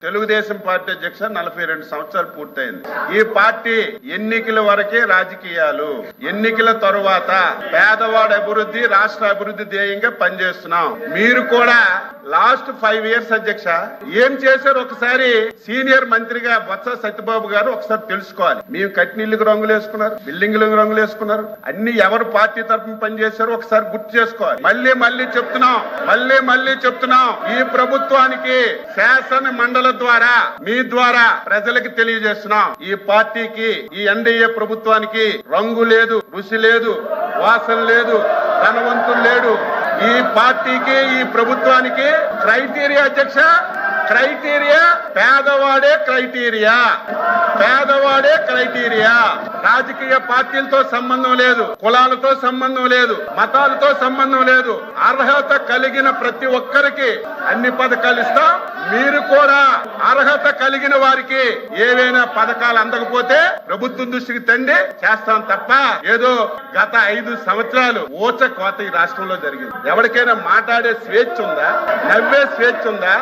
Telugu Desam party అధ్యక్ష 42 సంవత్సరాలు పూర్తయింది. ఈ పార్టీ ఎన్నికల వరకే రాజకీయాలు, ఎన్నికల తరువాత పేదవాడి అభివృద్ధి, రాష్ట్ర అభివృద్ధి ధ్యేయంగా పనిచేస్తున్నాం. మీరు కూడా లాస్ట్ 5 ఇయర్స్ అధ్యక్ష ఏం చేశారు ఒకసారి సీనియర్ మంత్రిగా బొత్స సత్యబాబు గారు ఒకసారి తెలుసుకోవాలి. మేము కట్టినీళ్ళకి రంగులు వేసుకున్నారు, బిల్డింగ్లకు రంగులు వేసుకున్నారు, అన్ని ఎవరు పార్టీ తరఫున పనిచేశారో ఒకసారి గుర్తు చేసుకోవాలి. మళ్ళీ చెప్తున్నాం ఈ ప్రభుత్వానికి శాసన మండలి ద్వారా మీ ద్వారా ప్రజలకు తెలియజేస్తున్నాం. ఈ పార్టీకి, ఈ ఎన్డీఏ ప్రభుత్వానికి రంగు లేదు, రుచి లేదు, వాసన లేదు, ధనవంతులు లేడు. ఈ పార్టీకి, ఈ ప్రభుత్వానికి క్రైటీరియా అధ్యక్ష, క్రైటీరియా పేదవాడే క్రైటీరియా. రాజకీయ పార్టీలతో సంబంధం లేదు, కులాలతో సంబంధం లేదు, మతాలతో సంబంధం లేదు. అర్హత కలిగిన ప్రతి ఒక్కరికి అన్ని పథకాలు ఇస్తాం. మీరు కూడా అర్హత కలిగిన వారికి ఏవైనా పథకాలు అందకపోతే ప్రభుత్వం దృష్టికి తండి చేస్తాం తప్ప ఏదో గత 5 సంవత్సరాలు ఊచ కోత ఈ రాష్ట్రంలో జరిగింది. ఎవరికైనా మాట్లాడే స్వేచ్ఛ ఉందా? నవ్వే స్వేచ్ఛ ఉందా?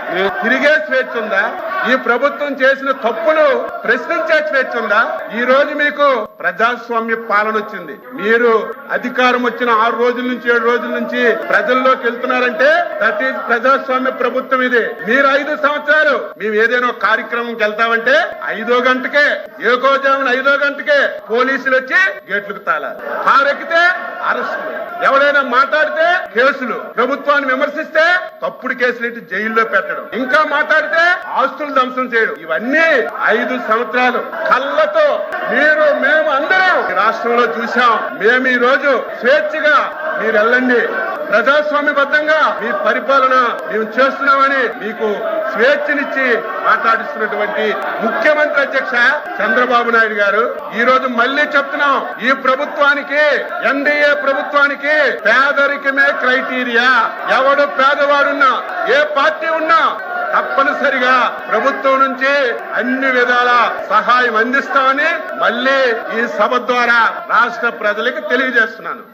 తిరిగే స్వేచ్ఛ ఉందా? ఈ ప్రభుత్వం చేసిన తప్పులు ప్రశ్నించే స్వేచ్ఛ ఉందా? ఈ రోజు మీకు ప్రజాస్వామ్య పాలన వచ్చింది. మీరు అధికారం వచ్చిన 6 రోజుల నుంచి 7 రోజుల నుంచి ప్రజల్లోకి వెళ్తున్నారంటే దట్ ఈజ్ ప్రజాస్వామ్య ప్రభుత్వం ఇది. మీరు 5 సంవత్సరాలు మేము ఏదైనా కార్యక్రమంకి వెళ్తామంటే 5వ గంటకే, ఏకోజామున 5వ గంటకే పోలీసులు వచ్చి గేట్లకు తాళాలి. కారు ఎక్కితే అరెస్టులు, ఎవరైనా మాట్లాడితే కేసులు, ప్రభుత్వాన్ని విమర్శిస్తే తప్పుడు కేసులు ఇటు జైల్లో పెట్టడం, ఇంకా మాట్లాడితే ఆస్తులు ధ్వంసం చేయడం. ఇవన్నీ 5 సంవత్సరాలు కళ్ళతో మేము అందరం ఈ రాష్ట్రంలో చూసాం. మేము ఈ రోజు స్వేచ్ఛగా మీరు వెళ్ళండి, ప్రజాస్వామ్యబద్ధంగా మీ పరిపాలన మేము చేస్తున్నామని మీకు స్వేచ్ఛనిచ్చి మాట్లాడిస్తున్నటువంటి ముఖ్యమంత్రి అధ్యక్ష చంద్రబాబు నాయుడు గారు ఈ రోజు మళ్ళీ చెప్తున్నాం, ఈ ప్రభుత్వానికి, ఎన్డీఏ ప్రభుత్వానికి పేదరికమే క్రైటీరియా. ఎవడు పేదవాడున్నా, ఏ పార్టీ ఉన్నా తప్పనిసరిగా ప్రభుత్వం నుంచి అన్ని విధాల సహాయం అందిస్తామని మళ్ళీ ఈ సభ ద్వారా రాష్ట్ర ప్రజలకు తెలియజేస్తున్నాను.